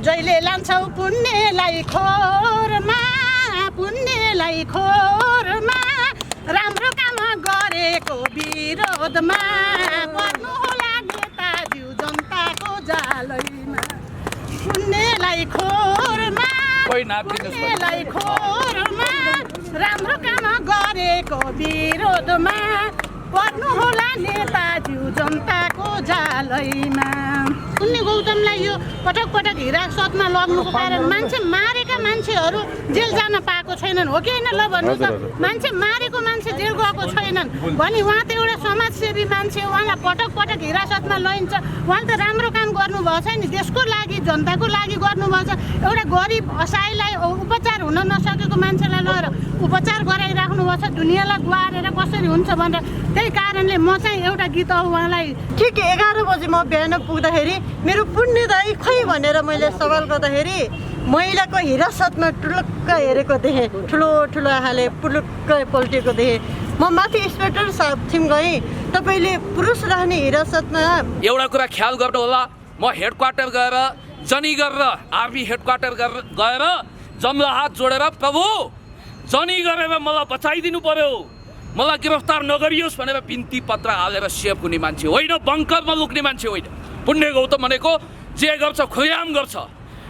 जहिले लान्छौ पुण्यलाई खोरमा राम्रो काम गरेको विरोधमा पर्नुहोला नेताज्यू जनताको जालैमा पुण्यलाई खोरमा राम्रो काम गरेको विरोधमा पर्नुहोला नेताज्यू जनताको जालैमा। पुण्य गौतमलाई यो पटक पटक हिरासतमा लग्नुको कारण मान्छे मारेका मान्छेहरू जेल जान पाएको छैनन् हो कि होइन? ल भन्नु त, मान्छे मारेको मान्छे जेल गएको छैनन् भने उहाँ त एउटा समाजसेवी मान्छे, उहाँलाई पटक पटक हिरासतमा लैन्छ। उहाँले त राम्रो काम गर्नुभएको छ नि, देशको लागि जनताको लागि गर्नुभएको छ। एउटा गरिब असहायलाई उपचार हुन नसकेको मान्छेलाई लगेर उपचार गराइराख्नु भएको छ, दुनियाँलाई गुहारेर कसरी हुन्छ भनेर। त्यही कारणले म चाहिँ एउटा गीत उहाँलाई ठिक 11 बजे म बिहान पुग्दाखेरि मेरो पुण्यदायी खै भनेर मैले सवाल गर्दाखेरि महिलाको हिरासतमा टुलुक्क हेरेको देखेँ, ठुलो ठुलो आँखाले पुलुक्क पल्टिएको देखेँ। म माथि इन्सपेक्टर साहब थिम गएँ, तपाईँले पुरुष राख्ने हिरासतमा एउटा कुरा ख्याल गर्नु होला, म हेडक्वार्टर गएर जनी गरेर आर्मी हेडक्वार्टर गएर जम्ला हात जोडेर प्रभु जनी गरेर मलाई बचाइदिनु पर्यो, मलाई गिरफ्तार नगरियोस् भनेर बिन्ती पत्र हालेर सेफ हुने मान्छे होइन, बङ्करमा लुक्ने मान्छे होइन। पुण्य गौतम भनेको जे गर्छ खुलेआम गर्छ,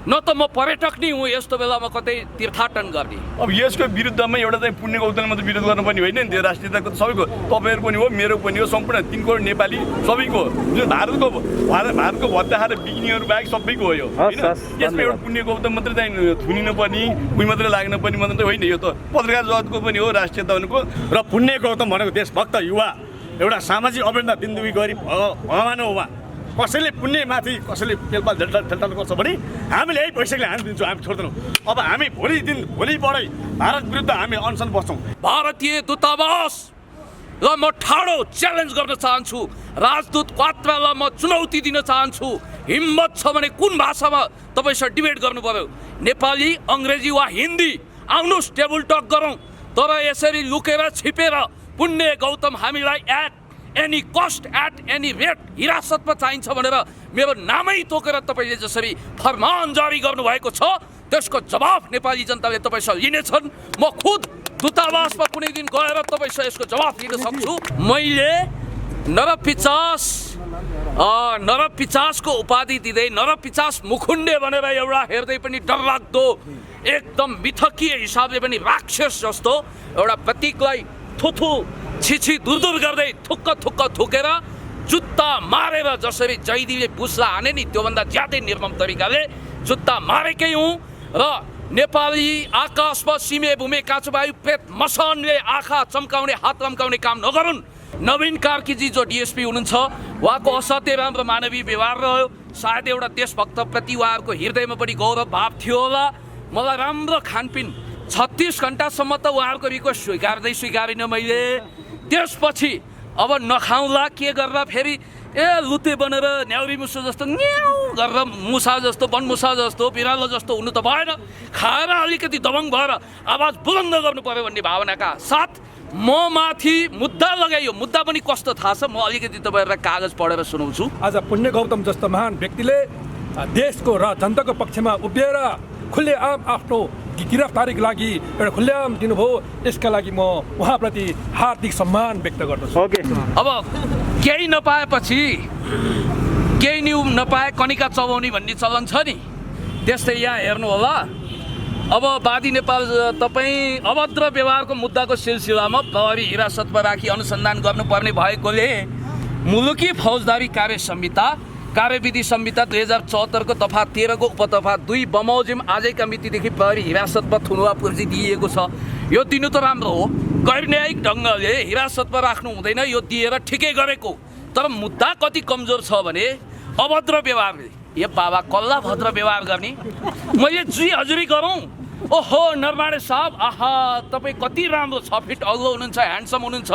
न त म पर्यटक नै हुँ यस्तो बेलामा कतै तीर्थाटन गर्ने। अब यसको विरुद्धमा एउटा चाहिँ पुण्य गौतमले मात्रै विरोध गर्नुपर्ने होइन नि, त्यो राष्ट्रियताको सबैको, तपाईँहरू पनि हो, मेरो पनि हो, सम्पूर्ण 3 करोड नेपाली सबैको, जुन भारतको भत्ता खाएर बिक्नेहरू बाहेक सबैको हो यो होइन। यसमा एउटा पुण्य गौतम मात्रै चाहिँ थुनिनुपर्ने उही मात्रै लाग्नुपर्ने मात्रै त होइन, यो त पत्रकार जगतको पनि हो राष्ट्रियता भनेको। र पुण्य गौतम भनेको देशभक्त युवा, एउटा सामाजिक अभियन्ता, दिनदुबी गरिब भगवान हो उहाँ। कसैले पुण्यमाथि कसैले पेलपाल ठेलठाल गर्छ भने हामीले यही पैसाले हामी दिन्छौँ, हामी छोड्दैनौँ। अब हामी भोलिबाटै भारत विरुद्ध हामी अनसन बस्छौँ। भारतीय दूतावास ल म ठाडो च्यालेन्ज गर्न चाहन्छु, राजदूत क्वात्रालाई म चुनौती दिन चाहन्छु, हिम्मत छ भने कुन भाषामा तपाईँसँग डिबेट गर्नु पर्यो, नेपाली, अङ्ग्रेजी वा हिन्दी, आउनुहोस् टेबल टक गरौँ। तर यसरी लुकेर छिपेर पुण्य गौतम हामीलाई at any cost at any rate हिरासतमा चाहिन्छ भनेर मेरो नामै तोकेर तपाईँले जसरी फरमान जारी गर्नुभएको छ त्यसको जवाफ नेपाली जनताले तपाईँसँग लिनेछन्। म खुद दूतावासमा कुनै दिन गएर तपाईँसँग यसको जवाफ लिन सक्छु। मैले नरपिचासको उपाधि दिँदै नरपिचास मुखुन्डे भनेर एउटा हेर्दै पनि डरलाग्दो एकदम मिथकीय हिसाबले पनि राक्षस जस्तो एउटा प्रतीकलाई थुथु छिछि दुरदुर गर्दै थुक्क थुकेर जुत्ता मारेर जसरी जैदीले बुस्ला हाने नि त्योभन्दा ज्यादै निर्मम तरिकाले जुत्ता मारेकै हुँ। र नेपाली आकाशमा सिमे भूमे काँचोवायु प्रेत मसानले आँखा चम्काउने हात चम्काउने काम नगरून्। नवीन कार्कीजी जो डिएसपी हुनुहुन्छ उहाँको असाध्यै राम्रो मानवीय व्यवहार रह्यो, सायद एउटा देशभक्तप्रति उहाँहरूको हृदयमा पनि गौरव भाव थियो होला। मलाई राम्रो खानपिन 36 घन्टासम्म त उहाँहरूको रिक्वेस्ट स्वीकारिनँ मैले। त्यसपछि अब नखाउँला के गरेर फेरि लुते बनेर न्याउरी मुसा जस्तो न्याउ गरेर मुसा जस्तो बनमुसा जस्तो बिरालो जस्तो हुनु त भएन, खाएर अलिकति दबङ भएर आवाज बुलन्द गर्नु पर्यो भन्ने भावनाका साथ म माथि मुद्दा लगाइयो। मुद्दा पनि कस्तो थाहा छ, म अलिकति तपाईँहरूलाई कागज पढेर सुनाउँछु। आज पुण्य गौतम जस्तो महान व्यक्तिले देशको र जनताको पक्षमा उभिएर खुल्लेआम आफ्नो गिरफ्तारीको लागि एउटा खुल्लेआम दिनुभयो, यसका लागि म उहाँप्रति हार्दिक सम्मान व्यक्त गर्दछु। अब केही नपाएपछि केही नपाए कनिका चबाउने भन्ने चलन छ नि, त्यस्तै यहाँ हेर्नु होला। अब वादी नेपाल तपाईँ अभद्र व्यवहारको मुद्दाको सिलसिलामा प्रहरी हिरासतमा राखी अनुसन्धान गर्नुपर्ने भएकोले मुलुकी फौजदारी कार्य संहिता कार्यविधि संहिता 2074 को दफा 13 को उपदफा 2 बमोजिम आजैका मितिदेखि प्रहरी हिरासतमा थुनुवा पुर्जी दिएको छ। यो दिनु त राम्रो हो, गैर न्यायिक ढङ्गले हिरासतमा राख्नु हुँदैन, यो दिएर ठिकै गरेको। तर मुद्दा कति कमजोर छ भने अभद्र व्यवहारले। ए बाबा कल्ला भद्र व्यवहार गर्ने, मैले जी हजुरी गरौँ। ओहो नरमाणे साहब, आहा तपाईँ कति राम्रो 6 फिट अग्लो हुनुहुन्छ, ह्यान्डसम हुनुहुन्छ,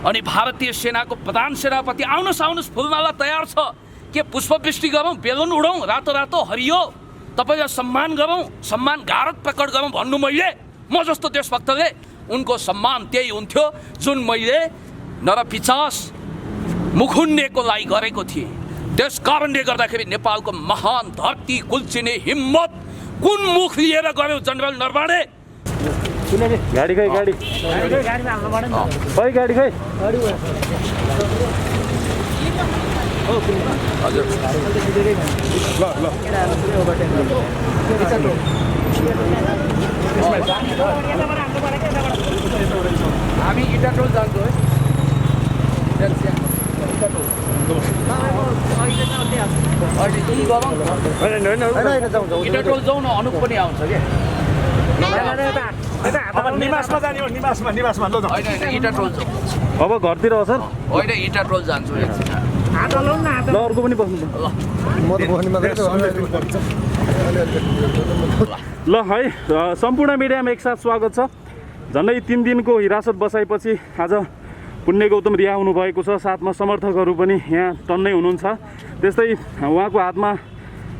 अनि भारतीय सेनाको प्रधान सेनापति, आउनुहोस् फुलमाला तयार छ, के पुष्पवृष्टि गरौँ, बेलुन उडौँ, रातो रातो हरियो, तपाईँलाई सम्मान गरौँ, सम्मान गारत प्रकट गरौँ भन्नु मैले। म जस्तो देशभक्तले उनको सम्मान त्यही हुन्थ्यो जुन मैले नरपिचास मुखुन्डेको लागि गरेको थिएँ। त्यस कारणले गर्दाखेरि नेपालको महान धरती कुल्चिने हिम्मत कुन मुख लिएर गयो जनरल नरवाणे? गाडी खै गाडी खै गाडी खै हजुर हामी इटाटोल जान्छौँ इटाटोल जाउँ न, अनुप पनि आउँछ क्या। निवासमा जाने हो, निवासमा ल जाऊ। होइन इटाटोल जाउँ। अब घरतिर हो सर? होइन इटाटोल जान्छु एकछिन। ल अर्को पनि बस्नु ल है। सम्पूर्ण मिडियामा एकसाथ स्वागत छ। झन्डै 3 दिनको हिरासत बसाएपछि आज पुण्य गौतम रिहा हुनुभएको छ। साथमा समर्थकहरू पनि यहाँ टन्नै हुनुहुन्छ। त्यस्तै उहाँको हातमा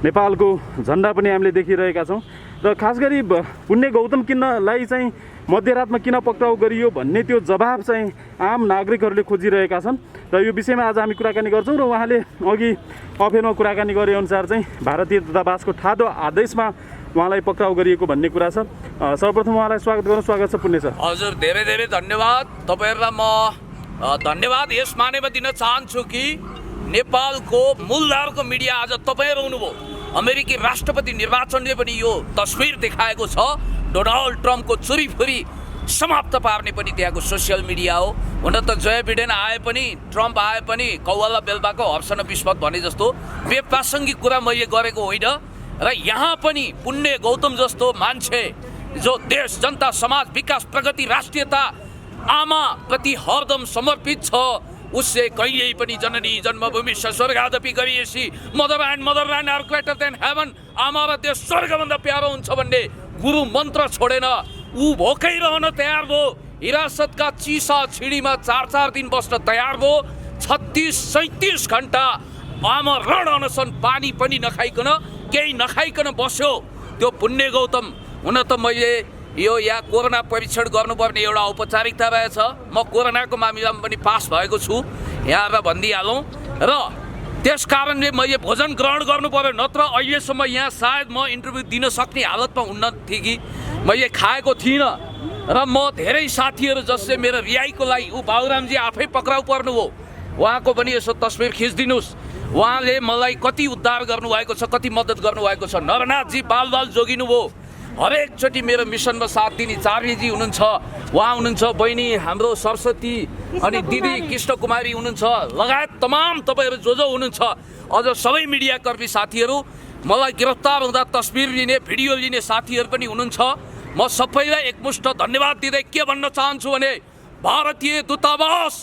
नेपालको झन्डा पनि हामीले देखिरहेका छौँ। र खास गरी पुण्य गौतम किन्नलाई चाहिँ मध्यरातमा किन पक्राउ गरियो भन्ने त्यो जवाब चाहिँ आम नागरिकहरूले खोजिरहेका छन्। र यो विषयमा आज हामी कुराकानी गर्छौँ। र उहाँले अघि अफेरमा कुराकानी गरे अनुसार चाहिँ भारतीय दूतावासको ठाडो आदेशमा उहाँलाई पक्राउ गरिएको भन्ने कुरा छ। सर्वप्रथम उहाँलाई स्वागत गर्नु। स्वागत छ पुण्य सर। हजुर धेरै धेरै धन्यवाद। तपाईँहरूलाई म धन्यवाद यस मानेमा दिन चाहन्छु कि नेपालको मूलधारको मिडिया आज तपाईँहरू हुनुभयो। अमेरिकी राष्ट्रपति निर्वाचनले पनि यो तस्विर देखाएको छ। डोनाल्ड ट्रम्पको चुरीफुरी समाप्त पार्ने पनि त्यहाँको सोसियल मिडिया हो। हुन त जय बिडेन आए पनि ट्रम्प आए पनि कौवाला बेलबाको हर्षण विस्पत भने जस्तो बेप्रासङ्गिक कुरा मैले गरेको होइन। र यहाँ पनि पुण्य गौतम जस्तो मान्छे जो देश जनता समाज विकास प्रगति राष्ट्रियता आमाप्रति हरदम समर्पित छ, उसले कहिल्यै पनि जननी जन्मभूमि स्वर्गादपि गरिएसी motherland are greater than heaven, आमा र देश स्वर्गभन्दा प्यारो हुन्छ भन्ने गुरु मन्त्र छोडेन ऊ भोकै रहन तयार भयो। हिरासतका चिसा छिडीमा 4-4 दिन बस्न तयार भयो। 36-37 घन्टा आमा रण अनसन पानी पनि नखाइकन केही नखाइकन बस्यो त्यो पुण्य गौतम। हुन त मैले यो यहाँ कोरोना परीक्षण गर्नुपर्ने एउटा औपचारिकता रहेछ। म कोरोनाको मामिलामा पनि पास भएको छु यहाँ भनिदिइहालौँ। र त्यस कारणले मैले भोजन ग्रहण गर्नु पर्यो, नत्र अहिलेसम्म यहाँ सायद म इन्टरभ्यू दिन सक्ने हालतमा हुन्न थिएँ कि मैले खाएको थिइनँ। र म धेरै साथीहरू जसले मेरो रिहाईको लागि ऊ बाबुरामजी आफै पक्राउ पर्नु हो, उहाँको पनि यसो तस्बिर खिचिदिनुहोस्। उहाँले मलाई कति उद्धार गर्नुभएको छ, कति मद्दत गर्नुभएको छ। नरनाथजी बाल जोगिनु भयो। हरेकचोटि मेरो मिसनमा साथ दिने चार्यजी हुनुहुन्छ, उहाँ हुनुहुन्छ, बहिनी हाम्रो सरस्वती अनि दिदी कृष्ण कुमारी हुनुहुन्छ, लगायत तमाम तपाईँहरू जो हुनुहुन्छ, अझ सबै मिडियाकर्मी साथीहरू, मलाई गिरफ्तार हुँदा तस्बिर लिने भिडियो लिने साथीहरू पनि हुनुहुन्छ। म सबैलाई एकमुष्ट धन्यवाद दिँदै के भन्न चाहन्छु भने भारतीय दूतावास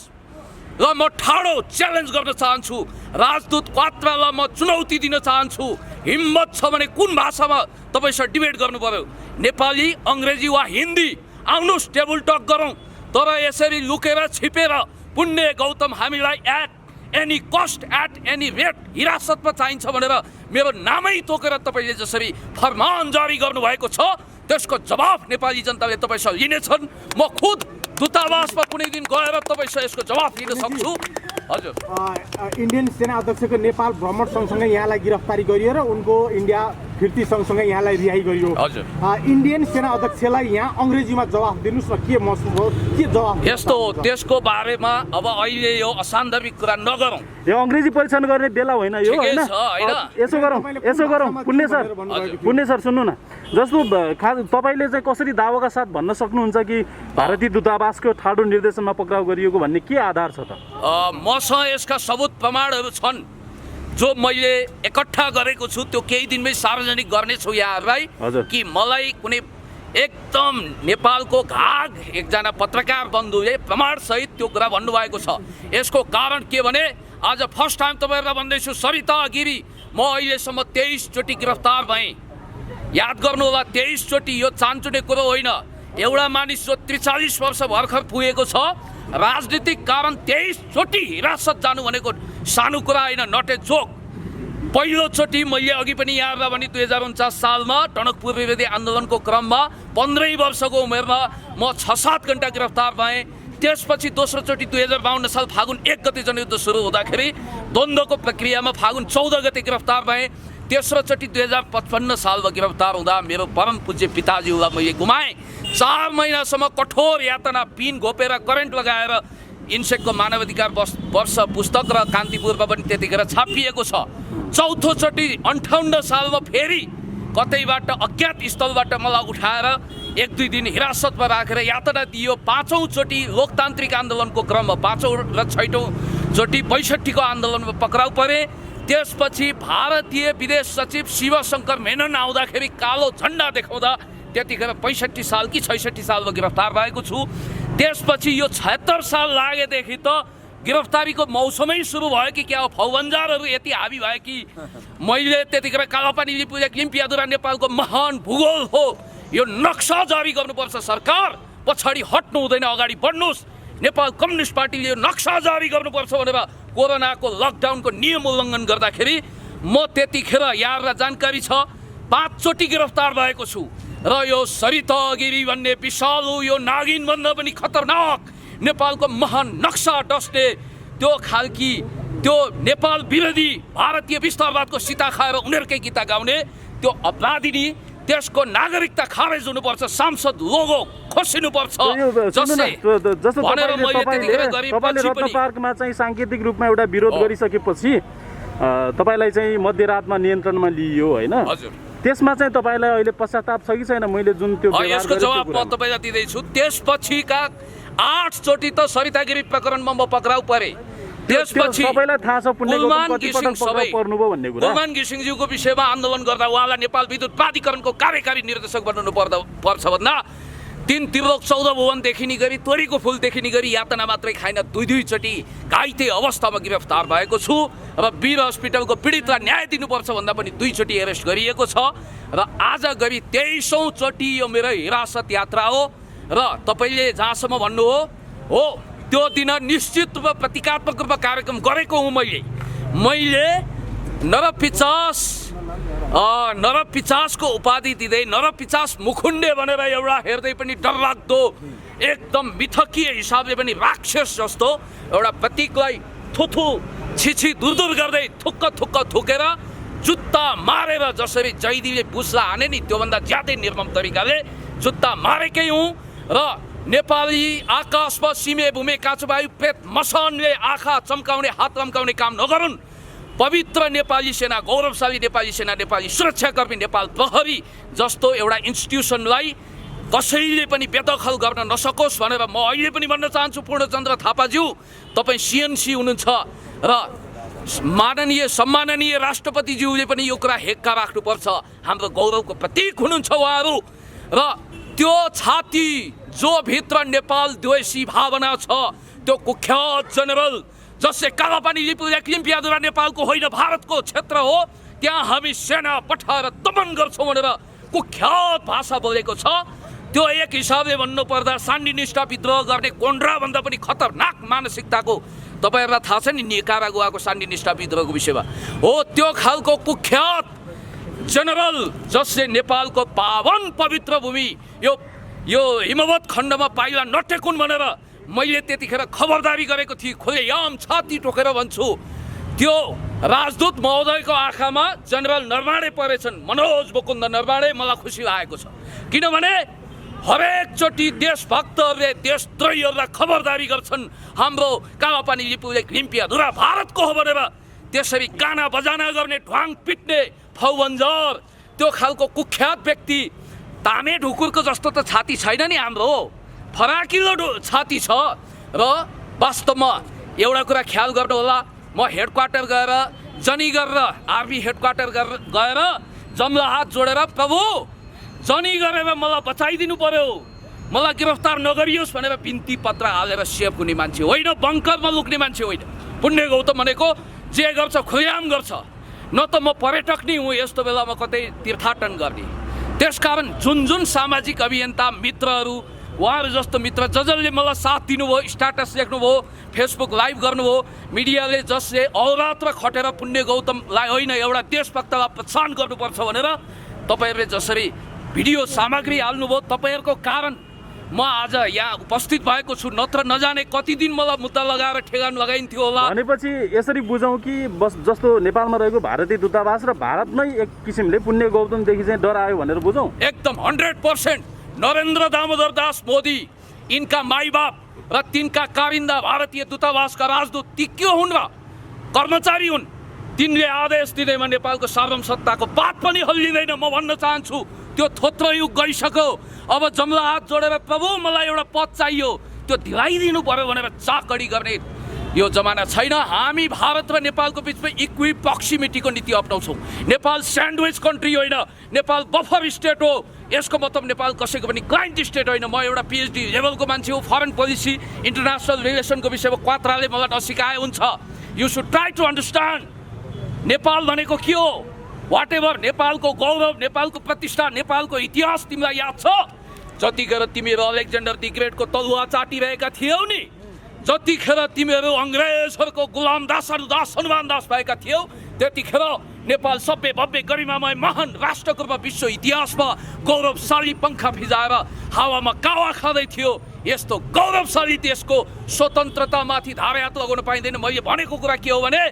ल म ठाडो च्यालेन्ज गर्न चाहन्छु। राजदूत पात्रलाई म चुनौती दिन चाहन्छु। हिम्मत छ भने कुन भाषामा तपाईँसँग डिबेट गर्नु पर्यो, नेपाली, अङ्ग्रेजी वा हिन्दी, आउनुहोस् टेबल टक गरौँ। तर यसरी लुकेर छिपेर पुण्य गौतम हामीलाई at any cost at any rate हिरासतमा चाहिन्छ भनेर मेरो नामै तोकेर तपाईँले जसरी फरमान जारी गर्नुभएको छ, त्यसको जवाफ नेपाली जनताले तपाईँसँग लिनेछन्। म खुद दूतावासमा कुनै दिन गएर तपाईँसँग यसको जवाफ लिन सक्छु। हजुर, इन्डियन सेना अध्यक्षको नेपाल भ्रमण सँगसँगै यहाँलाई गिरफ्तारी गरियो र उनको इन्डिया फिर्ती सँगसँगै यहाँलाई रिहाई गरियो। हजुर, इन्डियन सेना अध्यक्षलाई यहाँ अङ्ग्रेजीमा जवाफ दिनुहोस् न, के महसुस भयो, के जवाफ? यस्तो हो, त्यसको बारेमा अब अहिले यो असान्दर्भिक कुरा नगरौँ। यो अङ्ग्रेजी परीक्षण गर्ने बेला होइन यो, होइन? यसो गरौँ पुण्य सर सुन्नु न। जस्तो तपाईँले चाहिँ कसरी दावाका साथ भन्न सक्नुहुन्छ कि भारतीय दूतावासको ठाडो निर्देशनमा पक्राउ गरिएको भन्ने के आधार छ त? मसँग यसका सबुत प्रमाणहरू छन् जो मैले एकट्ठा गरेको छु। त्यो केही दिनमै सार्वजनिक गर्नेछु यहाँहरूलाई कि मलाई कुनै एकदम नेपालको घाग एकजना पत्रकार बन्धुले प्रमाणसहित त्यो कुरा भन्नुभएको छ। यसको कारण के भने आज फर्स्ट टाइम तपाईँहरूलाई भन्दैछु, सरिता गिरी म अहिलेसम्म 23 चोटि गिरफ्तार भएँ। याद गर्नु होला, 23 चोटि। यो चान्चुने कुरो होइन। एउटा मानिस जो 43 वर्ष भर्खर पुगेको छ, राजनीतिक कारण 23 चोटि हिरासत जानु भनेको सानो कुरा होइन, नट ए जोक। पहिलोचोटि मैले अघि पनि यहाँहरूलाई भने 2049 सालमा टनकपुर विरोधी आन्दोलनको क्रममा 15 वर्षको उमेरमा म 6-7 घन्टा गिरफ्तार भएँ। त्यसपछि दोस्रो चोटि 2052 साल फागुन 1 गते जनयुद्ध सुरु हुँदाखेरि द्वन्द्वको प्रक्रियामा फागुन 14 गते गिरफ्तार भए। तेस्रो चोटि 2055 सालमा गिरफ्तार हुँदा मेरो परम पूज्य पिताजीलाई मैले गुमाएँ। 4 महिनासम्म कठोर यातना, पिन घोपेर करेन्ट लगाएर इन्सेकको मानवाधिकार वर्ष पुस्तक र कान्तिपुरमा पनि त्यतिखेर छापिएको छ। चौथो चोटि 58 सालमा फेरि कतैबाट अज्ञात स्थलबाट मलाई उठाएर 1-2 दिन हिरासतमा राखेर यातना दियो। 5औं चोटि लोकतान्त्रिक आन्दोलनको क्रममा 5औं र 6औं चोटि 62 को आन्दोलनमा पक्राउ परे। त्यसपछि भारतीय विदेश सचिव शिवशङ्कर मेनन आउँदाखेरि कालो झन्डा देखाउँदा त्यतिखेर 65 साल कि 66 सालमा गिरफ्तार भएको छु। त्यसपछि यो 76 साल लागेदेखि त गिरफ्तारीको मौसमै सुरु भयो कि क्या हो, फौबन्जारहरू यति हाबी भयो कि मैले त्यतिखेर कालापानी लिम्पियादुरा नेपालको महान भूगोल हो, यो नक्सा जारी गर्नुपर्छ, सरकार पछाडि हट्नु हुँदैन, अगाडि बढ्नुहोस्, नेपाल कम्युनिस्ट पार्टीले यो नक्सा जारी गर्नुपर्छ भनेर कोरोनाको लकडाउनको नियम उल्लङ्घन गर्दाखेरि म त्यतिखेर यहाँहरूलाई जानकारी छ 5 चोटि गिरफ्तार भएको छु। र यो सरिता गिरी भन्ने विषालु, यो नागिनभन्दा पनि खतरनाक नेपालको महान नक्सा डस्ने त्यो खालकी, त्यो नेपाल विरोधी भारतीय विस्तारवादको सीता खाएर उनीहरूकै गीता गाउने त्यो अपराधिनी, त्यसको नागरिकता खारेज हुनुपर्छ, सांसद लोगो खोसिनुपर्छ। तपाईँले रत्न पार्कमा चाहिँ साङ्केतिक रूपमा एउटा विरोध गरिसकेपछि तपाईँलाई चाहिँ मध्यरातमा नियन्त्रणमा लिइयो होइन? त्यसमा चाहिँ तपाईँलाई अहिले पश्चाताप छ कि छैन? मैले जुन त्यो यसको जवाब म तपाईँलाई दिँदैछु। त्यसपछिका 8 चोटि त सरितागिरी प्रकरणमा म पक्राउ परे। त्यसपछि सबैलाई थाहा छ गुलमान घिसिङज्यूको विषयमा आन्दोलन गर्दा उहाँलाई नेपाल विद्युत प्राधिकरणको कार्यकारी निर्देशक बनाउनु पर्छ भन्दा 3 त्रिलोक 14 भुवन देखिने गरी, तोरीको फुल देखिने गरी यातना मात्रै खाइन 2 चोटि घाइते अवस्थामा गिरफ्तार भएको छु। र वीर हस्पिटलको पीडितलाई न्याय दिनुपर्छ भन्दा पनि 2 चोटि एरेस्ट गरिएको छ। र आज गरी 23औं चोटि यो मेरो हिरासत यात्रा हो। र तपाईँले जहाँसम्म भन्नु हो त्यो दिन निश्चित रूपमा प्रतीकात्मक रूपमा कार्यक्रम गरेको हुँ। मैले नरपिचासको उपाधि दिँदै नरपिचास मुखुन्डे भनेर एउटा हेर्दै पनि डरलाग्दो, एकदम मिथकीय हिसाबले पनि राक्षस जस्तो एउटा प्रतीकलाई थुथु छिछि दुरदुर गर्दै थुक्क थुकेर जुत्ता मारेर जसरी जैदीले बुस्ला हाने नि त्योभन्दा ज्यादै निर्मम तरिकाले जुत्ता मारेकै हुँ। र नेपाली आकाशमा सिमे भूमे काँचोवायु प्रेत मसानले आँखा चम्काउने, हात लम्काउने काम नगरून्। पवित्र नेपाली सेना, गौरवशाली नेपाली सेना, नेपाली सुरक्षाकर्मी, नेपाल प्रहरी जस्तो एउटा इन्स्टिट्युसनलाई कसैले पनि बेदखल गर्न नसकोस् भनेर म अहिले पनि भन्न चाहन्छु। पूर्णचन्द्र थापाज्यू, तपाईँ CNC हुनुहुन्छ र सम्माननीय राष्ट्रपतिज्यूले पनि यो कुरा हेक्का राख्नुपर्छ। हाम्रो गौरवको प्रतीक हुनुहुन्छ उहाँहरू। र त्यो छाती जो भित्र नेपाल द्वेषी भावना छ, त्यो कुख्यात जनरल जसले कालापानी लिम्पियादुरा नेपालको होइन भारतको क्षेत्र हो, त्यहाँ हामी सेना पठाएर दमन गर्छौँ भनेर कुख्यात भाषा बोलेको छ। त्यो एक हिसाबले भन्नुपर्दा सान्डिनिस्टा विद्रोह गर्ने कोन्ड्राभन्दा पनि खतरनाक मानसिकताको तपाईँहरूलाई थाहा छ नि निकारागुवाको सान्डिनिस्टा विद्रोहको विषयमा हो। त्यो खालको कुख्यात जनरल जसले नेपालको पावन पवित्र भूमि यो हिमवत खण्डमा पाइला नटेकुन् भनेर मैले त्यतिखेर खबरदारी गरेको थिएँ। खुलेआम छाती टोकेर भन्छु, त्यो राजदूत महोदयको आँखामा जनरल नरवाणे परेछन्, मनोज मुकुन्द नरवाणे। मलाई खुसी लागेको छ किनभने हरेकचोटि देशभक्तहरूले देशद्रोहीहरूलाई खबरदारी गर्छन् हाम्रो कालापानी लिम्पियादुरा भारतको हो भनेर। त्यसरी गाना बजाना गर्ने, ढ्वाङ पिट्ने फौबन्जर, त्यो खालको कुख्यात व्यक्ति तामे ढुकुरको जस्तो त छाती छैन नि हाम्रो, फराकिलो छाती छ। र वास्तवमा एउटा कुरा ख्याल गर्नु होला, म हेडक्वार्टर गएर जनी गरेर आर्मी हेडक्वार्टर गएर जम्ला हात जोडेर प्रभु जनी गरेर मलाई बचाइदिनु पर्यो, मलाई गिरफ्तार नगरियोस् भनेर बिन्ती पत्र हालेर सेफ हुने मान्छे होइन, बङ्करमा लुक्ने मान्छे होइन। पुण्य गौतम भनेको जे गर्छ खुलेआम गर्छ, न त म पर्यटक नै हुँ यस्तो बेलामा कतै तीर्थाटन गर्ने। त्यसकारण जुन सामाजिक अभियन्ता मित्रहरू, उहाँहरू जस्तो मित्र जसले मलाई साथ दिनुभयो, स्ट्याटस लेख्नुभयो, फेसबुक लाइभ गर्नुभयो, मिडियाले जसले अहोरात्र खटेर पुण्य गौतमलाई होइन एउटा देशभक्तलाई प्रोत्साहन गर्नुपर्छ भनेर तपाईँहरूले जसरी भिडियो सामग्री हाल्नुभयो, तपाईँहरूको कारण म आज यहाँ उपस्थित भएको छु, नत्र नजाने कति दिन मलाई मुद्दा लगाएर ठेगान लगाइन्थ्यो होला। भनेपछि यसरी बुझौँ कि बस जस्तो नेपालमा रहेको भारतीय दूतावास र भारत नै एक किसिमले पुण्य गौतमदेखि चाहिँ डरायो भनेर बुझौँ? एकदम 100% नरेन्द्र दामोदर दास मोदी, इनका माई बाप र तिनका कारिन्दा भारतीय दूतावासका राजदूत ती के हुन् र कर्मचारी हुन्। तिनले आदेश दिँदैमा नेपालको सार्वभौमसत्ताको बात पनि हल्लिँदैन। म भन्न चाहन्छु त्यो थोत्रो युग गइसक्यो। अब जम्ला हात जोडेर प्रभु मलाई एउटा पद चाहियो, त्यो दिलाइदिनु पर्यो भनेर चाकडी गर्ने यो जमाना छैन। हामी भारत र नेपालको बिचमा इक्वी प्रक्सिमिटीको नीति अप्नाउँछौँ। नेपाल स्यान्डविच कन्ट्री होइन, नेपाल बफर स्टेट हो। यसको मतलब नेपाल कसैको पनि क्लाइन्ट स्टेट होइन। म एउटा पिएचडी लेभलको मान्छे हो। फरेन पोलिसी इन्टरनेसनल रिलेसनको विषयमा क्वात्राले मलाई नसिकाए हुन्छ। You should try to understand Nepal भनेको के हो, वाट एभर नेपालको गौरव, नेपालको प्रतिष्ठा, नेपालको इतिहास तिमीलाई याद छ? जतिखेर तिमीहरू अलेक्जेन्डर दि ग्रेटको तलुवा चाटिरहेका थियौ नि, जतिखेर तिमीहरू अङ्ग्रेजहरूको गुलाम दास हनुमान दास भएका थियौ, त्यतिखेर नेपाल सभ्य भव्य गरिमामय महान राष्ट्रको रूपमा विश्व इतिहासमा गौरवशाली पङ्खा फिजाएर हावामा कावा खाँदै थियो। यस्तो गौरवशाली देशको स्वतन्त्रतामाथि धारयात लगाउन पाइँदैन। मैले भनेको कुरा के हो भने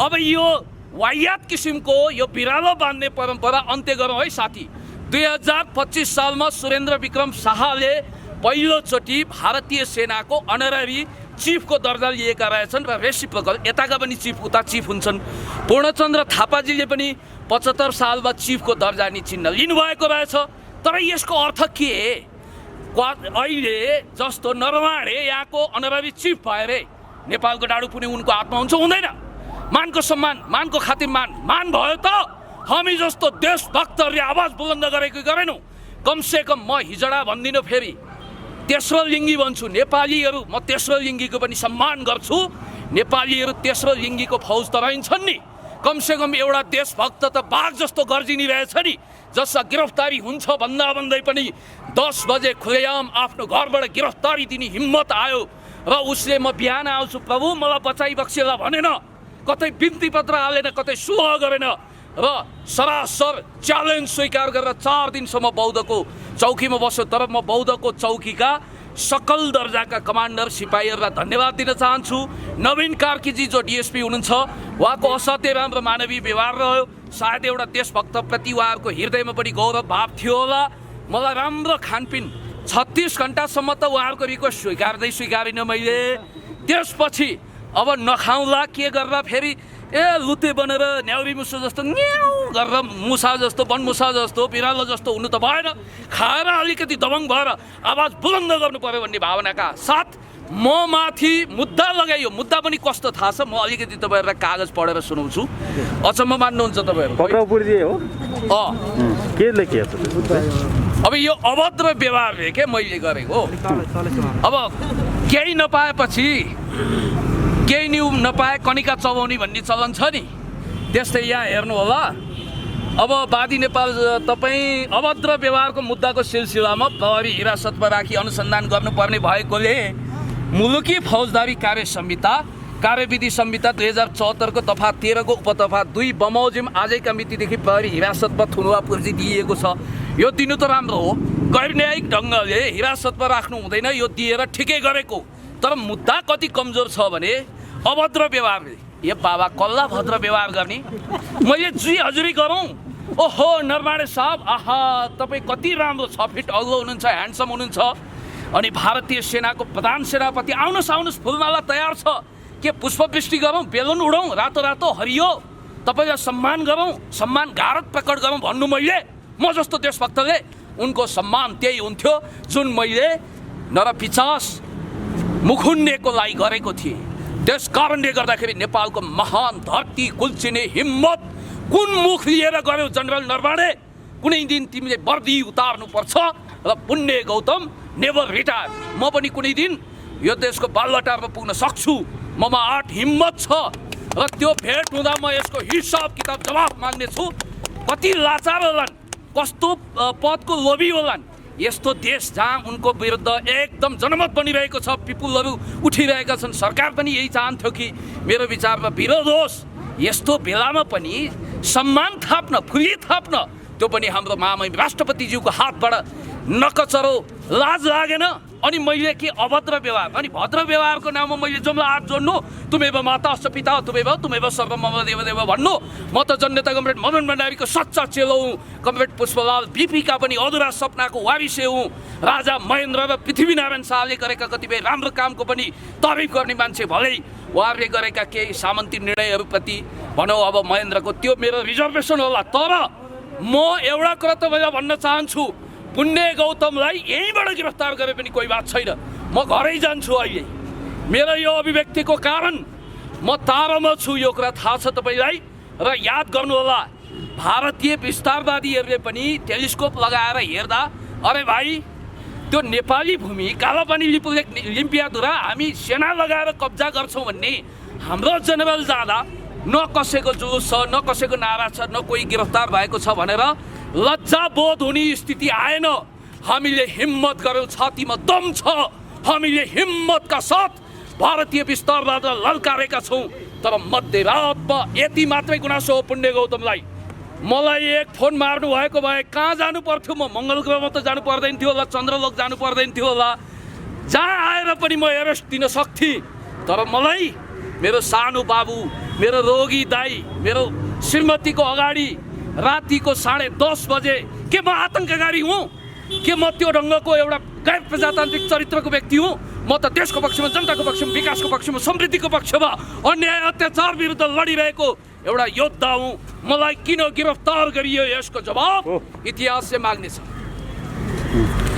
अब यो वाहियात किसिमको यो बिरालो बाँध्ने परम्परा अन्त्य गरौँ है साथी। 2025 सालमा सुरेन्द्र विक्रम शाहले पहिलोचोटि भारतीय सेनाको अनररी चिफको दर्जा लिएका रहेछन् र रेसिप्रोकल यताका पनि चिफ उता चिफ हुन्छन्। पूर्णचन्द्र थापाजीले पनि 75 सालमा चिफको दर्जा नि चिन्ह लिनुभएको रहेछ। तर यसको अर्थ के? अहिले जस्तो नरवाडे यहाँको अनररी चिफ भए रे नेपालको डाडु पुनि उनको हातमा हुन्छ? हुँदैन। मानको सम्मान, मानको खातिर मान भयो त हामी जस्तो देशभक्तहरूले आवाज बुलन्द गरेको गरेनौँ। कमसेकम म हिजडा भन्दिनँ, फेरि तेस्रो लिङ्गी भन्छु। नेपालीहरू म तेस्रो लिङ्गीको पनि सम्मान गर्छु। नेपालीहरू तेस्रो लिङ्गीको फौज त रहन्छन् नि। कमसेकम एउटा देशभक्त त बाघ जस्तो गर्जिनी रहेछ नि, जसमा गिरफ्तारी हुन्छ भन्दै पनि 10 बजे खुलेआम आफ्नो घरबाट गिरफ्तारी दिने हिम्मत आयो र उसले म बिहान आउँछु प्रभु मलाई बचाइ बक्सेला भनेन, कतै बिन्ती पत्र हालेन, कतै सुह गरेन र सरासर च्यालेन्ज स्वीकार गरेर 4 दिनसम्म बौद्धको चौकीमा बस्यो। तर म बौद्धको चौकीका सकल दर्जाका कमान्डर सिपाहीहरूलाई धन्यवाद दिन चाहन्छु। नवीन कार्कीजी जो डिएसपी हुनुहुन्छ, उहाँको असाध्यै राम्रो मानवीय व्यवहार रह्यो। सायद एउटा देशभक्तप्रति उहाँहरूको हृदयमा पनि गौरव भाव थियो होला। मलाई राम्रो खानपिन 36 घन्टासम्म त उहाँहरूको रिक्वेस्ट स्वीकारिनँ मैले। त्यसपछि अब नखाउँला के गरेर फेरि लुते बनेर न्याउरी मुसो जस्तो न्याउ गरेर मुसा जस्तो बनमुसा जस्तो बिरालो जस्तो हुनु त भएन। खाएर अलिकति दबङ भएर आवाज बुलन्द गर्नु पर्यो भन्ने भावनाका साथ म माथि मुद्दा लगाइयो। मुद्दा पनि कस्तो थाहा छ? म अलिकति तपाईँहरूलाई कागज पढेर सुनाउँछु, अचम्म मान्नुहुन्छ तपाईँहरू। हो के लेखिएको छ? अब यो अभद्र व्यवहार रे के मैले गरेको। अब केही नपाएपछि केही न्यु नपाए कनिका चबाउने भन्ने चलन छ नि, त्यस्तै यहाँ हेर्नु होला। अब वादी नेपाल तपाईँ अभद्र व्यवहारको मुद्दाको सिलसिलामा प्रहरी हिरासतमा राखी अनुसन्धान गर्नुपर्ने भएकोले मुलुकी फौजदारी कार्य संहिता कार्यविधि संहिता 2074 को दफा 13 को उपदफा 2 बमोजिम आजैका मितिदेखि प्रहरी हिरासतमा थुनुवा पुर्जी दिएको छ। यो दिनु त राम्रो हो, गैर न्यायिक ढङ्गले हिरासतमा राख्नु हुँदैन, यो दिएर ठिकै गरेको। तर मुद्दा कति कमजोर छ भने अभद्र व्यवहारले। यो बाबा कल्ला भद्र व्यवहार गर्ने मैले जी हजुरी गरौँ। ओहो नरमाडे साहब, आहा तपाईँ कति राम्रो 6 फिट अग्लो हुनुहुन्छ, ह्यान्डसम हुनुहुन्छ। अनि भारतीय सेनाको प्रधान सेनापति आउनुहोस् फुलमाला तयार छ, के पुष्पवृष्टि गरौँ, बेलुन उडौँ, रातो रातो हरियो, तपाईँलाई सम्मान गरौँ, सम्मान गारत प्रकट गरौँ भन्नु मैले। म जस्तो देशभक्तले उनको सम्मान त्यही हुन्थ्यो जुन मैले नरपिचास मुखुन्नेको लागि गरेको थिएँ। त्यस कारणले गर्दाखेरि नेपालको महान धरती कुल्चिने हिम्मत कुन मुख लिएर गऱ्यौ जनरल नरवाडे? कुनै दिन तिमीले वर्दी उतार्नु पर्छ र पुण्य गौतम नेभर रिटायर। म पनि कुनै दिन यो देशको बालवटारमा पुग्न सक्छु, ममा आँट हिम्मत छ र त्यो भेट हुँदा म यसको हिसाब किताब जवाफ माग्ने छु। कति लाचार होलान्, कस्तो पदको लोभी होलान्। यस्तो देश जहाँ उनको विरुद्ध एकदम जनमत बनिरहेको छ, पिपुलहरू उठिरहेका छन्। सरकार पनि यही चाहन्थ्यो कि मेरो विचारमा विरोध होस्। यस्तो बेलामा पनि सम्मान थाप्न, फुली थाप्न त्यो पनि हाम्रो महामहिम राष्ट्रपतिज्यूको हातबाट नकचरो लाज लागेन अनि मैले के अभद्र व्यवहार अनि भद्र व्यवहारको नाममा मैले जम्ला हात जोड्नु तुमेव माता अष्ट पिता तुमेव सर्वमम देव देव भन्नु म त जननेता कमरेड मदन भण्डारीको सच्चा चेलो हुँ कमरेड पुष्पलाल बीपीका पनि अधुरा सपनाको वारिसे हुँ राजा महेन्द्र र पृथ्वीनारायण शाहले गरेका कतिपय राम्रो कामको पनि तारिफ गर्ने मान्छे भलै उहाँहरूले गरेका केही सामन्ती निर्णयहरूप्रति भनौँ अब महेन्द्रको त्यो मेरो रिजर्भेसन होला तर म एउटा कुरा तपाईँलाई भन्न चाहन्छु पुण्य गौतमलाई यहीँबाट गिरफ्तार गरे पनि कोही बात छैन म घरै जान्छु अहिले मेरो यो अभिव्यक्तिको कारण म तारामा छु यो कुरा थाहा छ तपाईँलाई र याद गर्नुहोला भारतीय विस्तारवादीहरूले पनि टेलिस्कोप लगाएर हेर्दा अरे भाइ त्यो नेपाली भूमि कालापानी लिम्पियाधुरा हामी सेना लगाएर कब्जा गर्छौँ भन्ने हाम्रो जनरल जाँदा न कसैको जुलुस छ न कसैको नारा छ न कोही गिरफ्तार भएको छ भनेर लज्जाबोध हुने स्थिति आएन हामीले हिम्मत गर्यौँ छातीमा दम छ हामीले हिम्मतका साथ भारतीय विस्तारवादलाई लल्कारेका छौँ तर मध्यरातमा यति मात्रै गुनासो हो पुण्य गौतमलाई मलाई एक फोन मार्नु भएको भए कहाँ जानु पर्थ्यो म मङ्गल ग्रहमा त जानु पर्दैन थियो होला चन्द्रलोक जानु पर्दैन थियो होला जहाँ आएर पनि म एरेस्ट दिन सक्थेँ तर मलाई मेरो सानो बाबु मेरो रोगी दाई मेरो श्रीमतीको अगाडि रातिको 10:30 बजे के म आतङ्ककारी हुँ के म त्यो ढङ्गको एउटा गैर प्रजातान्त्रिक चरित्रको व्यक्ति हुँ म त देशको पक्षमा जनताको पक्षमा विकासको पक्षमा समृद्धिको पक्षमा अन्याय अत्याचार विरुद्ध लडिरहेको एउटा योद्धा हुँ मलाई किन गिरफ्तार गरियो यसको जवाब इतिहासले माग्नेछ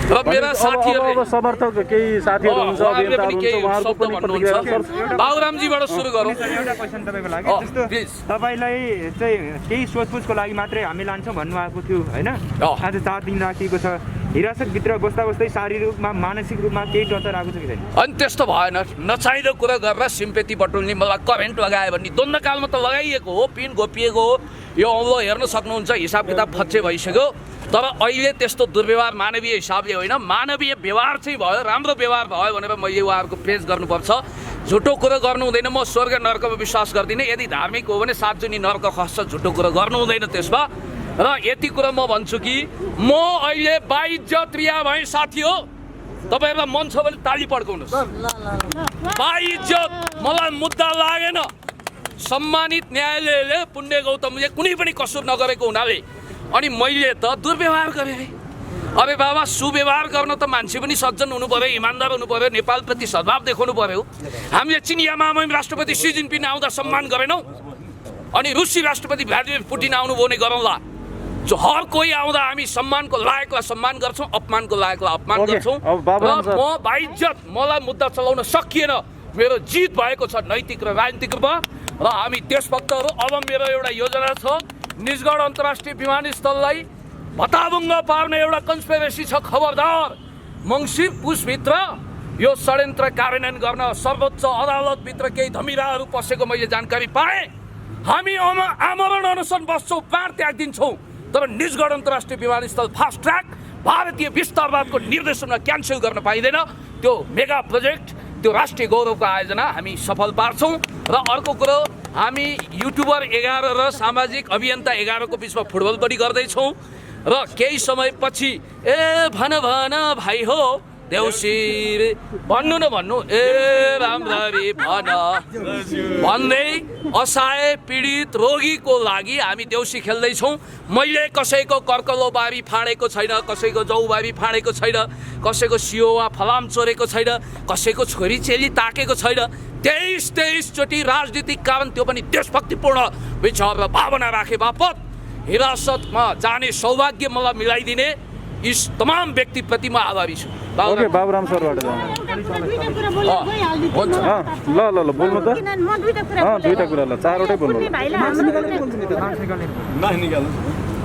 र मेरा साथीहरुले समर्थक केही साथीहरु हुन्छ अभियन्ताहरु हुन्छ उहाँहरुको पनि प्रतिक्रिया बाबुरामजीबाट सुरु गरौँ एउटा क्वेशन तपाईको लागि जस्तो तपाईलाई चाहिँ केही सोचपुछको लागि मात्रै हामी लान्छौँ भन्नुभएको थियो हैन आज 4 दिन राखिएको छ हिरासतभित्र बस्दा बस्दै शारीरिक रूपमा मानसिक रूपमा केही टर्चर आएको छ कि छैन अनि त्यस्तो भएन नचाहिँदो कुरा गरेर सिम्पेती बटुल्ने मलाई करेन्ट लगायो भने द्वन्द्वकालमा त लगाइएको हो पिन गोपिएको हो यो औलो हेर्न सक्नुहुन्छ हिसाब किताब फच्चे भइसक्यो तर अहिले त्यस्तो दुर्व्यवहार मानवीय हिसाबले होइन मानवीय व्यवहार चाहिँ भयो राम्रो व्यवहार भयो भनेर मैले उहाँहरूको प्रेज गर्नुपर्छ झुटो कुरो गर्नु हुँदैन म स्वर्ग नर्कमा विश्वास गर्दिनँ यदि धार्मिक हो भने 7 जुनी नर्क खस्छ झुटो कुरो गर्नु हुँदैन त्यसमा र यति कुरा म भन्छु कि म अहिले बाइज्जत रिया भए साथी हो तपाईँहरूलाई मन छ भने ताली पड्काउनुहोस् बाइज्जत मलाई मुद्दा लागेन सम्मानित न्यायालयले पुण्य गौतमले कुनै पनि कसुर नगरेको हुनाले अनि मैले त दुर्व्यवहार गरेँ अरे बाबा सुव्यवहार गर्न त मान्छे पनि सज्जन हुनु पर्यो इमान्दार हुनु पर्यो नेपालप्रति सद्भाव देखाउनु पर्यो हामीले चिनिया महामहिम राष्ट्रपति सी जिनपिङ आउँदा सम्मान गरेनौँ अनि रुसी राष्ट्रपति भ्लादिमिर पुटिन आउनुभयो भने गरौँला जो हर कोही आउँदा हामी सम्मानको लायकलाई सम्मान गर्छौँ अपमानको लायकलाई अपमान गर्छौँ र म बाइज्जत मलाई मुद्दा चलाउन सकिएन मेरो जित भएको छ नैतिक र राजनीतिक रूपमा र हामी देशभक्तहरू अब मेरो एउटा योजना छ निजगढ अन्तर्राष्ट्रिय विमानस्थललाई भताभुङ्ग पार्ने एउटा कन्स्पिरेसी छ खबरदार मङ्सिर पुसभित्र यो षड्यन्त्र कार्यान्वयन गर्न सर्वोच्च अदालतभित्र केही धमिराहरू पसेको मैले जानकारी पाएँ हामी आमरण अनसन बस्छौँ प्राण त्याग दिन्छौँ तर निजगढ अन्तर्राष्ट्रिय विमानस्थल फास्ट ट्र्याक भारतीय विस्तारवादको निर्देशनमा क्यान्सल गर्न पाइँदैन त्यो मेगा प्रोजेक्ट त्यो राष्ट्रिय गौरवको आयोजना हामी सफल पार्छौँ र अर्को कुरो हामी युट्युबर 11 र सामाजिक अभियन्ता 11 को बिचमा फुटबल पनि गर्दैछौँ र केही समयपछि ए भन भाइ हो देउसी भन्नु न भन्नु ए राम्ररी भन भन्दै असहाय पीडित रोगीको लागि हामी देउसी खेल्दैछौँ मैले कसैको कर्कलो बारी फाँडेको छैन कसैको जौबारी फाँडेको छैन कसैको सियो वा फलाम चोरेको छैन कसैको छोरी चेली ताकेको छैन 23 चोटि राजनीतिक कारण त्यो पनि देशभक्तिपूर्ण विचार र भावना राखे बापत हिरासतमा जाने सौभाग्य मलाई मिलाइदिने यी तमाम व्यक्तिप्रति म आभारी छु ओके बाबुराम सरबाट ल बोल्नु त दुईटा कुरा ल चारवटै बोल्नु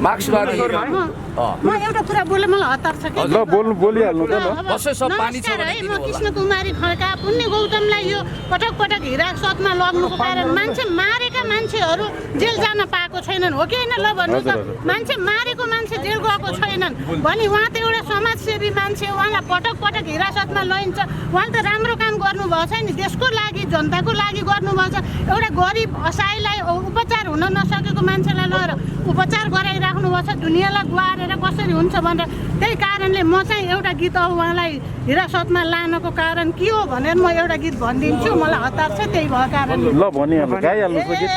मार्क्सवादी म एउटा कुरा बोले मलाई हतार छ कि ल बोल्नु बोलिहाल्नु त ल बसे सब पानी छ भने म कृष्ण कुमारी खड्का पुण्य गौतमलाई यो पटक पटक हिरासतमा लग्नुको कारण मान्छे मारेका मान्छेहरू जेल जान पाएको छैनन् हो कि हैन ल भन्नु त मान्छे मारेको मान्छे जेल गएको छैनन् भनी उहाँ त एउटा समाजसेवी मान्छे उहाँलाई पटक पटक हिरासतमा लैन्छ उहाँले त राम्रो काम गर्नुभएको छ नि देशको लागि जनताको लागि गर्नुभएको छ एउटा गरिब असहायलाई उपचार हुन नसकेको मान्छेलाई लगेर उपचार गराइरा राख्नुभएको छ दुनियाँलाई गुहारेर कसरी हुन्छ भनेर त्यही कारणले म चाहिँ एउटा गीत उहाँलाई हिरासतमा लानको कारण के हो भनेर म एउटा गीत भनिदिन्छु मलाई हतार छ त्यही भएको कारणले ल भनिहाल्नु गाइहाल्नु छ गीत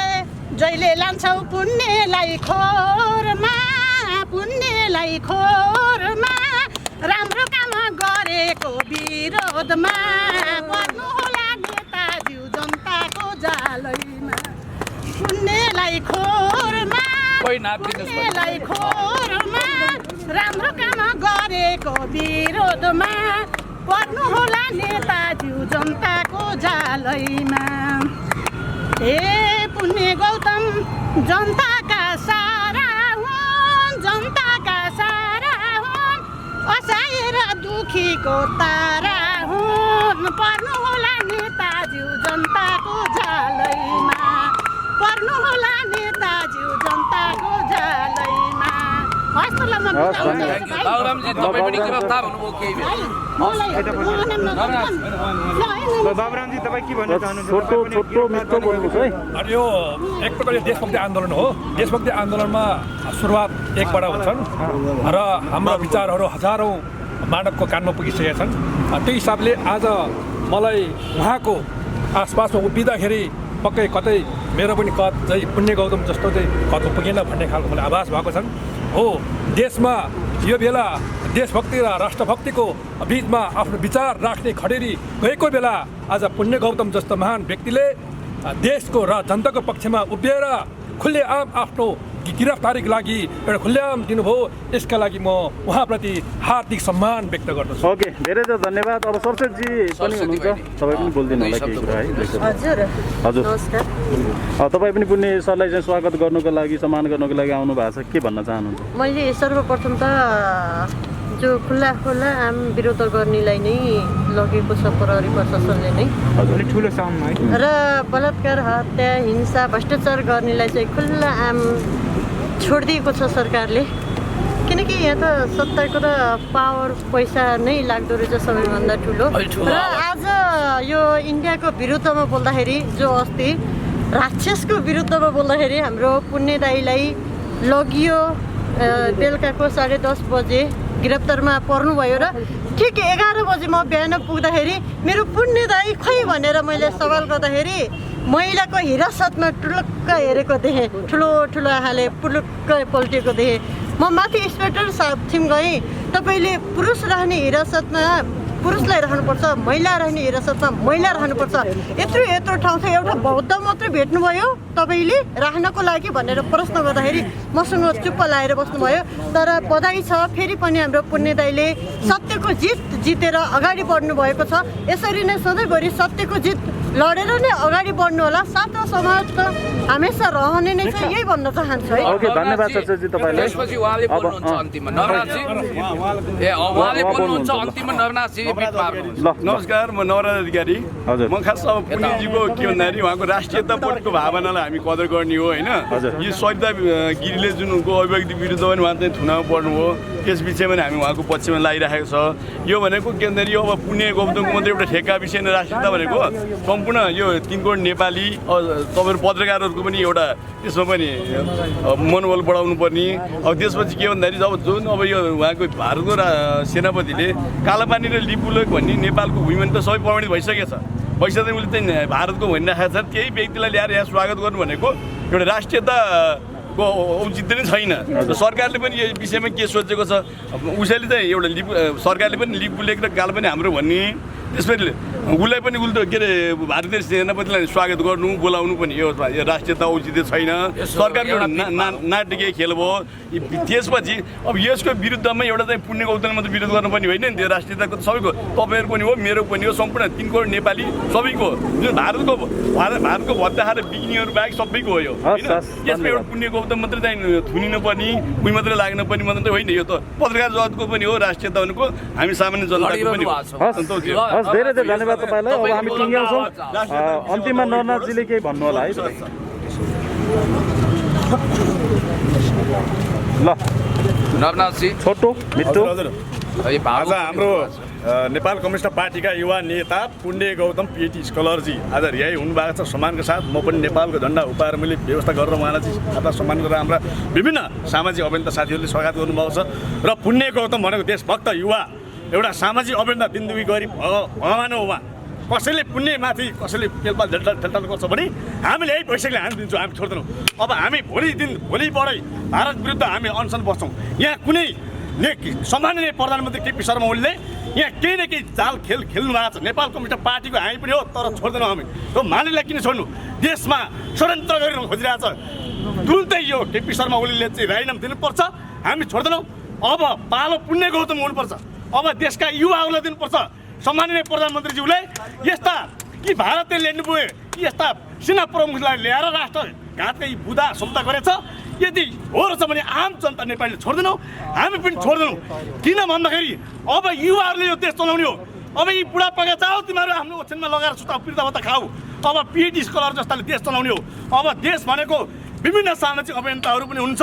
जहिले लान्छौ पुण्यलाई खोरमा पुण्यलाई खोरमा राम्रो काम गरेको विरोधमा पर्नु होला नेताज्यू जनताको जालैमा पुण्यलाई खोरमा पुण्यलाई खोरमा राम्रो काम गरेको विरोधमा पर्नु होला नेताज्यू जनताको जालैमा हे पुण्य गौतम जनताका सारा हुन् जनताका सारा हुन् असाएर दुखीको तारा हुन् पर्नु होला नेताज्यू जनताको जालैमा पर्नु होला नेताज्यू जनताको जालैमा हस् त ल म बाबुरामजी तपाईँ पनि गिरफ्तार हुनुभयो केही बाबुरामजी तपाईँ के भन्न चाहनुहुन्छ छोटो मिठो बोल्नुहोस् है अनि यो एक प्रकारले देशभक्ति आन्दोलन हो देशभक्ति आन्दोलनमा सुरुवात एकबाट हुन्छन् र हाम्रा विचारहरू हजारौँ मानवको कानमा पुगिसकेका छन् त्यही हिसाबले आज मलाई उहाँको आसपासमा उभिँदाखेरि पक्कै कतै मेरो पनि कद चाहिँ पुण्य गौतम जस्तो चाहिँ कद पुगेन भन्ने खालको मलाई आभास भएको छन् हो देशमा यो बेला देशभक्ति र राष्ट्रभक्तिको बिचमा आफ्नो विचार राख्ने खडेरी गएको बेला आज पुण्य गौतम जस्तो महान व्यक्तिले देशको र जनताको पक्षमा उभिएर खुल्लेआम आफ्नो गिरफ्तारीको लागि एउटा खुल्लेआम दिनुभयो यसका लागि म उहाँप्रति हार्दिक सम्मान व्यक्त गर्दछु ओके धेरै धेरै धन्यवाद अब सरस्वतीजी पनि हुनुहुन्छ तपाईँ पनि बोलिदिनु होला केही कुरा है हजुर हजुर नमस्कार तपाईँ पनि पुण्य सरलाई चाहिँ स्वागत गर्नुको लागि सम्मान गर्नुको लागि आउनु भएको छ के भन्न चाहनुहुन्छ मैले सर्वप्रथम त जो खुल्ला आम विरोध गर्नेलाई नै लगेको छ प्रहरी प्रशासनले नै अलिक ठुलो साउन्डमा है र बलात्कार हत्या हिंसा भ्रष्टाचार गर्नेलाई चाहिँ खुल्ला आम छोडिदिएको छ सरकारले किनकि यहाँ त सत्ताको र पावर पैसा नै लाग्दो रहेछ सबैभन्दा ठुलो र आज यो इन्डियाको विरुद्धमा बोल्दाखेरि जो अस्ति राक्षसको विरुद्धमा बोल्दाखेरि हाम्रो पुण्य दाइलाई लगियो बेलुकाको 10:30 बजे गिरफ्तारमा पर्नुभयो र ठिक 11 बजे म बिहान पुग्दाखेरि मेरो पुण्य दाइ खै भनेर मैले सवाल गर्दाखेरि महिलाको हिरासतमा टुलुक्क हेरेको देखेँ ठुलो आँखाले पुलुक्क पल्टिएको देखेँ म माथि इन्सपेक्टर साहबथिम गएँ तपाईँले पुरुष राख्ने हिरासतमा पुरुषलाई राख्नुपर्छ महिला राख्ने हिरासतमा महिला राख्नुपर्छ यत्रो ठाउँ छ एउटा बौद्ध मात्रै भेट्नुभयो तपाईँले राख्नको लागि भनेर प्रश्न गर्दाखेरि मसँग चुप्प लाएर बस्नुभयो तर बधाई छ फेरि पनि हाम्रो पुण्य दाइले सत्यको जितेर अगाडि बढ्नु भएको छ यसरी नै सधैँभरि सत्यको जित लडेर नै अगाडि बढ्नु होला साथ समाज त हमेसा रहने नै छ यही भन्न चाहन्छु है ओके धन्यवाद सरस्वतीजी तपाईँलाई त्यसपछि उहाँले बोल्नुहुन्छ अन्तिममा नवराजी उहाँले बोल्नुहुन्छ अन्तिममा नवराजी नमस्कार म नवराज अधिकारी हजुर म खास अब पुण्यजीको के भन्दाखेरि उहाँको राष्ट्रियताप्रतिको भावनालाई हामी कदर गर्ने हो होइन यो सरिता गिरीले जुन उनको अभिव्यक्ति विरुद्ध पनि उहाँ चाहिँ थुनामा पर्नु हो त्यस विषयमा हामी उहाँको पक्षमा लागिरहेको छ यो भनेको के भन्दाखेरि यो अब पुण्य गौतमको मात्रै एउटा ठेक्का विषय नै राष्ट्रियता भनेको सम्पूर्ण यो 3 करोड नेपाली तपाईँहरू पत्रकारहरूको पनि एउटा त्यसमा पनि मनोबल बढाउनु पर्ने अब त्यसपछि के भन्दाखेरि जब जुन अब यो उहाँको भारतको सेनापतिले कालापानी र लिपुलेक भन्ने नेपालको भूमिमा त सबै प्रमाणित भइसकेछ भइसक्दा उसले चाहिँ भारतको भनिराखेको छ त्यही व्यक्तिलाई ल्याएर यहाँ स्वागत गर्नु भनेको एउटा राष्ट्रियताको औचित्य नै छैन सरकारले पनि यो विषयमा के सोचेको छ उसैले चाहिँ एउटा सरकारले पनि लिपुलेक र कालापानी हाम्रो भन्ने त्यसपछि उसलाई पनि के अरे भारतीय सेनापतिलाई स्वागत गर्नु बोलाउनु पनि यो राष्ट्रियता औचित्य छैन सरकारको एउटा नाटकीय खेल भयो त्यसपछि अब यसको विरुद्धमा एउटा चाहिँ पुण्य गौतम मात्रै विरोध गर्नु पनि होइन नि त्यो राष्ट्रियताको सबैको तपाईँहरू पनि हो मेरो पनि हो सम्पूर्ण 3 करोड नेपाली सबैको जुन भारतको भत्ताखाएर बिक्नेहरू बाहेक सबैको हो यो होइन यसमा एउटा पुण्य गौतम मात्रै चाहिँ थुनिनु पर्ने उही मात्रै लाग्नु पर्ने मात्रै होइन यो त पत्रकार जगतको पनि हो राष्ट्रियता भनेको हामी सामान्य जनताको पनि हो धेरै धेरै धन्यवाद तपाईँलाई अब हामी टुङ्ग्याउँछौँ अन्तिममा नरनाथजीले केही भन्नु होला है ल नरनाथजी छोटो मिठो आज हाम्रो नेपाल कम्युनिस्ट पार्टीका युवा नेता पुण्य गौतम पिएटी स्कलरजी आज यही हुनुभएको छ सम्मानको साथ। म पनि नेपालको झन्डा उपाएर मैले व्यवस्था गरेर उहाँलाई चाहिँ खाता सम्मान गरेर हाम्रा विभिन्न सामाजिक अभियन्ता साथीहरूले स्वागत गर्नुभएको छ। र पुण्य गौतम भनेको देशभक्त युवा, एउटा सामाजिक अभियन्ता, दिनदुखी गरिब भगवान हो उहाँ। कसैले पुण्यमाथि कसैले पेलपाल ठेलठाल गर्छ भने हामीले यही पैसाले हामी दिन्छौँ, हामी छोड्दैनौँ। अब हामी भोलिबाटै भारत विरुद्ध हामी अनसन बस्छौँ। यहाँ कुनै सम्माननीय प्रधानमन्त्री केपी शर्मा ओलीले यहाँ केही न केही चाल खेल्नु भएको छ। नेपाल कम्युनिस्ट पार्टीको हामी पनि हो, तर छोड्दैनौँ हामी। त्यो मालिकलाई किन छोड्नु? देशमा षड्यन्त्र गरेर खोजिरहेको छ। तुरुन्तै यो केपी शर्मा ओलीले चाहिँ राजीनामा दिनुपर्छ, हामी छोड्दैनौँ। अब पालो पुण्य गौतम हुनुपर्छ। अब देशका युवाहरूलाई दिनुपर्छ। सम्माननीय प्रधानमन्त्रीज्यूले यस्ता कि भारतले ल्याउनुभयो यस्ता सेना प्रमुखलाई ल्याएर राष्ट्रघातकै बुदा सुम्ता गरेछ। यदि हो रहेछ भने आम जनता नेपालीले छोड्दैनौँ, हामी पनि छोड्दैनौँ। किन भन्दाखेरि अब युवाहरूले यो देश चलाउने हो। अब यी बुढापाका जाऊ, तिमीहरू हाम्रो ओछ्यानमा लगाएर सुताउ, वृद्ध भत्ता खाऊ। अब पिएटी स्कलर जस्ताले देश चलाउने हो। अब देश भनेको विभिन्न सामाजिक अभियन्ताहरू पनि हुन्छ।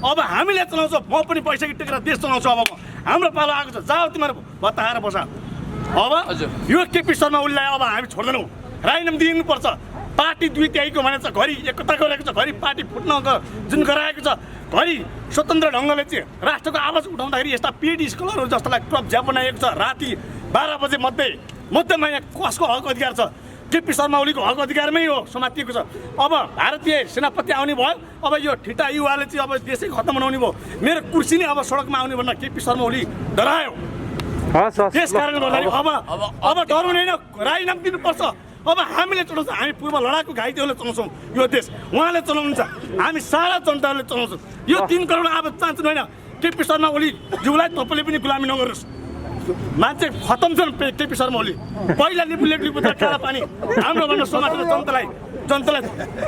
अब हामीले चलाउँछौँ, म पनि पैसा टेकेर देश चलाउँछु। अब हाम्रो पालो आएको छ, जाऊ तिमीहरू भत्ता खाएर बस। अब यो केपी शर्मा ओलीलाई अब हामी छोड्दैनौँ, राजीनामा दिनुपर्छ। पार्टी दुई त्यागीको भनेको छ, घरि एकता गरेको छ, घरि पार्टी फुट्न जुन गराएको छ, घरि स्वतन्त्र ढङ्गले चाहिँ राष्ट्रको आवाज उठाउँदाखेरि यस्ता पिएटी स्कलरहरू जस्तालाई कब्जा बनाएको छ। राति 12 बजे मध्यमा यहाँ कसको हक अधिकार छ? केपी शर्मा ओलीको हक अधिकारमै हो समातिएको छ। अब भारतीय सेनापति आउने भयो, अब यो ठिटा युवाले चाहिँ अब देशै खत्तम बनाउने भयो। मेरो कुर्सी नै अब सडकमा आउने भन्दा केपी शर्मा ओली डरायो। त्यस कारणले गर्दाखेरि अब डराउने होइन, राजीनामा दिनुपर्छ। अब हामीले चलाउँछौँ, हामी पूर्व लडाकु घाइतेहरूले चलाउँछौँ यो देश, उहाँले चलाउनुहुन्छ, हामी सारा जनताहरूले चलाउँछौँ। यो 3 करोड अब चाहन्छु होइन। केपी शर्मा ओली ज्यूलाई तपाईँले पनि गुलामी नगर्नुहोस्। मान्छे खत्तम छन् केपी शर्मा ओली। पहिला लिपु काला पानी हाम्रो भन्नु समाजले जनतालाई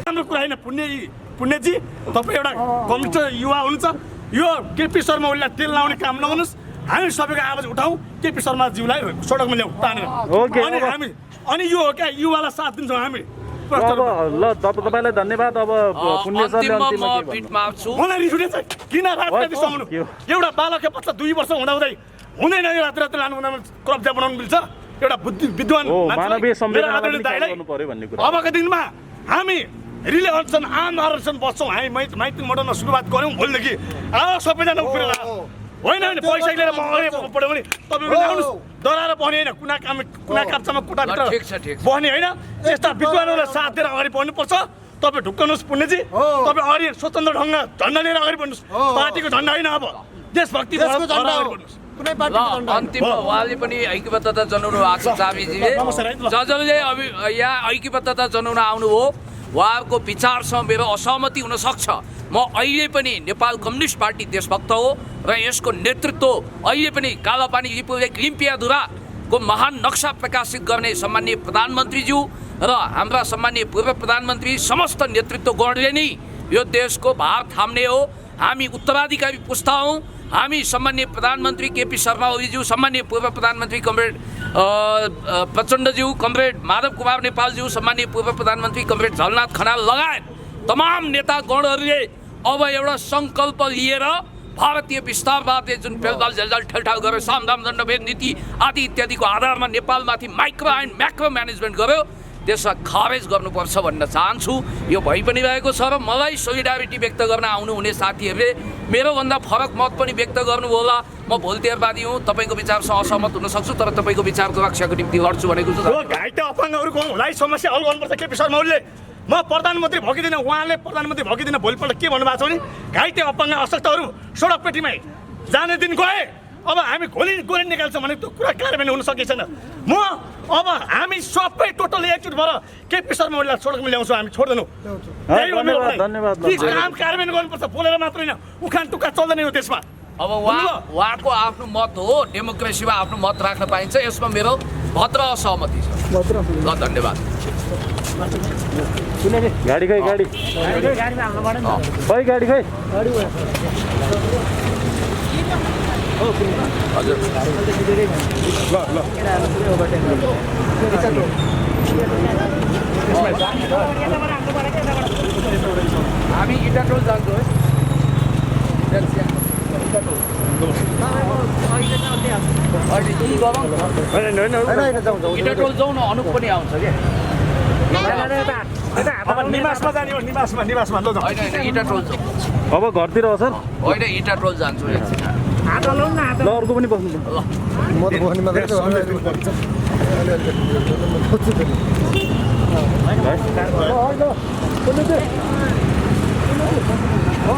राम्रो कुरा होइन। पुण्यजी तपाईँ एउटा कम्युनिस्ट युवा हुनुहुन्छ, यो केपी शर्मा ओलीलाई तेल लाउने काम नगर्नुहोस्। हामी सबैको आवाज उठाउँ, केपी शर्माज्यूलाई सडकमा ल्याउँ तानेर। अनि यो हो क्या, युवालाई साथ दिन्छौँ हामी। ल तपाईँलाई धन्यवाद। अब पुण्य मलाई रिस उठेछ किन राजनीति समाउनु? एउटा बालकको बच्चा 2 वर्ष हुँदाहुँदै हुँदैन, यो राति लानु हुँदा कब्जा बनाउनु मिल्छ? एउटा विद्वान अबको दिनमा हामी रिले अनसन आम अनसन बस्छौँ। हामी माइती मोडलमा सुरुवात गऱ्यौँ भोलिदेखि। सबैजना उफ्रेर होइन भने पैसा लिएर म अगाडि पढ्यो भने तपाईँको ल्याउनुहोस्, डराएर बस्ने होइन। कुना काप्चामा कोठाभित्र बस्ने होइन। यस्ता विद्वानहरूलाई साथ दिएर अगाडि बढ्नुपर्छ। तपाईँ ढुक्कनुहोस् पुण्यजी, तपाईँ अगाडि स्वतन्त्र ढङ्ग झन्डा लिएर अगाडि बढ्नुहोस्। पार्टीको झन्डा होइन, अब देशभक्ति अन्तिममा उहाँले पनि ऐक्यबद्धता जनाउनु भएको छ। चाबीजीले जसले यहाँ ऐक्यबद्धता जनाउन आउनुभयो, उहाँहरूको विचारसँग मेरो असहमति हुनसक्छ। म अहिले पनि नेपाल कम्युनिस्ट पार्टी देशभक्त हो र यसको नेतृत्व अहिले पनि कालापानी लिम्पियाधुराको महान नक्सा प्रकाशित गर्ने सम्माननीय प्रधानमन्त्रीज्यू र हाम्रा सम्माननीय पूर्व प्रधानमन्त्री समस्त नेतृत्वगणले नै यो देशको भार थाम्ने हो। हामी उत्तराधिकारी पुस्ता हौँ। हामी सम्माननीय प्रधानमन्त्री केपी शर्मा ओलीज्यू, सम्माननीय पूर्व प्रधानमन्त्री कमरेड प्रचण्डज्यू, कमरेड माधव कुमार नेपालज्यू, सम्माननीय पूर्व प्रधानमन्त्री कमरेड झलनाथ खनाल लगायत तमाम नेतागणहरूले अब एउटा सङ्कल्प लिएर भारतीय विस्तारवादले जुन पेलपाल झेलझाल ठेलठाल गरेर सामदाम दण्डभेद नीति आदि इत्यादिको आधारमा नेपालमाथि माइक्रो एन्ड म्याक्रो म्यानेजमेन्ट गर्यो, त्यसलाई खारेज गर्नुपर्छ भन्न चाहन्छु। यो भइ पनि रहेको छ र मलाई सोलिडारिटी व्यक्त गर्न आउनुहुने साथीहरूले मेरोभन्दा फरक मत पनि व्यक्त गर्नु होला। म भोल्टेयरवादी हुँ, तपाईँको विचारसँग असहमत हुन सक्छु, तर तपाईँको विचारको रक्षाको निम्ति लड्छु भनेको छु। घाइते अपाङ्गहरूको समस्या हल गर्नुपर्छ केपी शर्मा ओलीले। म प्रधानमन्त्री भइदिनँ, उहाँले प्रधानमन्त्री भइदिनँ। भोलिपल्ट के भन्नुभएको छ भने घाइते अपाङ्ग अशक्तहरू सडकपेटीमै जाने दिन गए, अब हामी गोली निकाल्छौँ भने त्यो कुरा कार्यान्वयन हुन सकेको छैन। अब हामी सबै टोटल एकजुट भएर केपी शर्मा ओलीलाई सडकमा ल्याउँछौँ, हामी छोड्दैनौँ। काम कार्यान्वयन गर्नुपर्छ, बोलेर मात्र होइन। उखान टुक्का चल्दैन यो देशमा। अब उहाँको आफ्नो मत हो, डेमोक्रेसीमा आफ्नो मत राख्न पाइन्छ, यसमा मेरो भद्र असहमति छ। ल धन्यवाद। गाडी खै गाडी हजुर हामी इटाटोल जान्छौँ है। इटा टोल जाउँ न, अनुप पनि आउँछ कि अब निवासमा जाने हो, निवासमा ल जाउँ। होइन इटा टोल जाउँ। अब घरतिर हो सर? होइन इटा टोल जान्छु एकछिन। ल अर्को पनि बस्नु पर्छ। हो